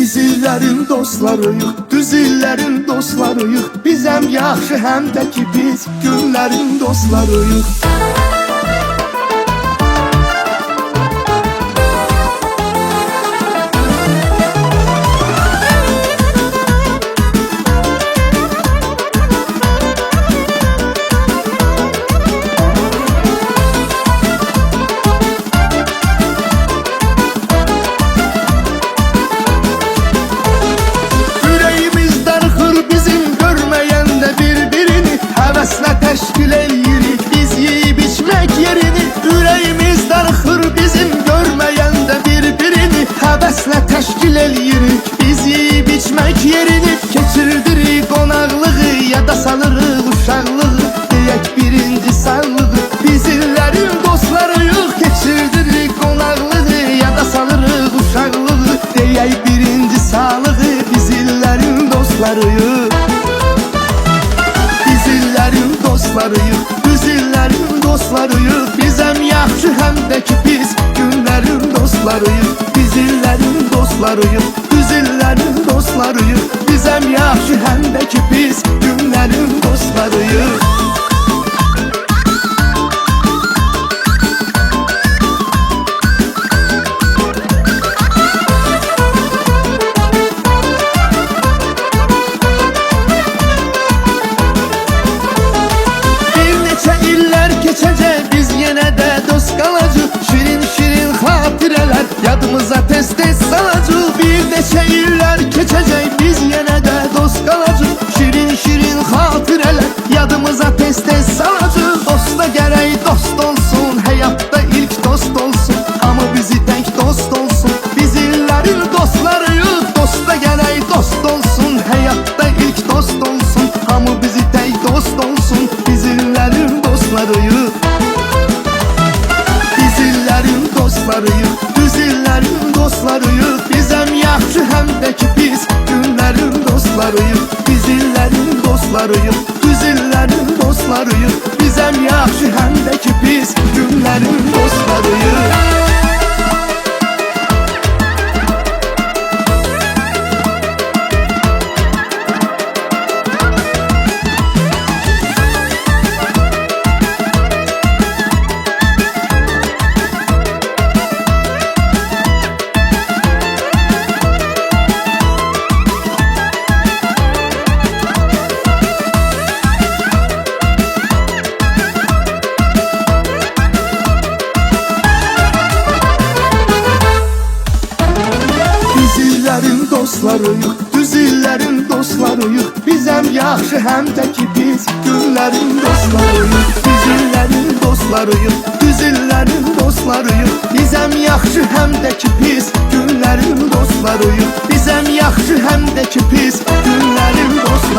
Biz illərin dostlarıyıq, düz illərin dostlarıyıq. Biz həm yaxşı, həm də ki biz günlərin dostlarıyıq. Həvəslə təşkil eləyirik biz yeyib içmək yerini. Ürəyimiz darıxır bizim görməyəndə bir-birini. Həvəslə təşkil eləyirik biz yeyib içmək yerini. Keçirdirik qonaqlığı ya da salırıq uşaqlığı. Deyək birinci sağlığı biz illərin dostlarıyıq. Keçirdirik qonaqlığı ya da salırıq uşaqlığı. Deyək birinci sağlığı biz illərin dostlarıyıq. Dostlarıyıq, düz illərin dostlarıyıq. Biz həm yaxşı, həm də ki biz günlərin dostlarıyıq. Biz illərin dostlarıyıq, düz illərin dostlarıyıq. Biz həm yaxşı, həm də ki biz günlərin dostlarıyıq. Keçəcək biz yenə də dost qalacaq. Şirin-şirin xatirələr yadımıza tez-tez salacaq. Bir neçə illər keçəcək biz yenə də dost qalacaq. Şirin-şirin xatirələr yadımıza tez-tez salacaq. Dosta gərək dost olsun, həyatda ilk dost olsun. Hamı bizi tək dost olsun, biz illərin dostlarıyıq. Dosta gərək dost olsun, həyatda ilk dost olsun. Hamı bizi tək dost olsun, biz illərin dostlarıyıq. Biz illərin dostlarıyıq, düz illərin dostlarıyıq. Biz həm yaxşı, həm də ki biz günlərin dostlarıyıq. Biz illərin dostlarıyıq, düz illərin dostlarıyıq. Biz həm yaxşı, həm də ki biz günlərin dostlarıyıq. Dostlarıyıq, düz illərin dostlarıyıq. Biz həm yaxşı, həm də ki biz günlərin dostlarıyıq. Biz illərin dostlarıyıq, düz illərin dostlarıyıq. Biz həm yaxşı, həm də ki biz günlərin dostlarıyıq. Biz həm yaxşı, həm də ki biz günlərin dostlarıyıq.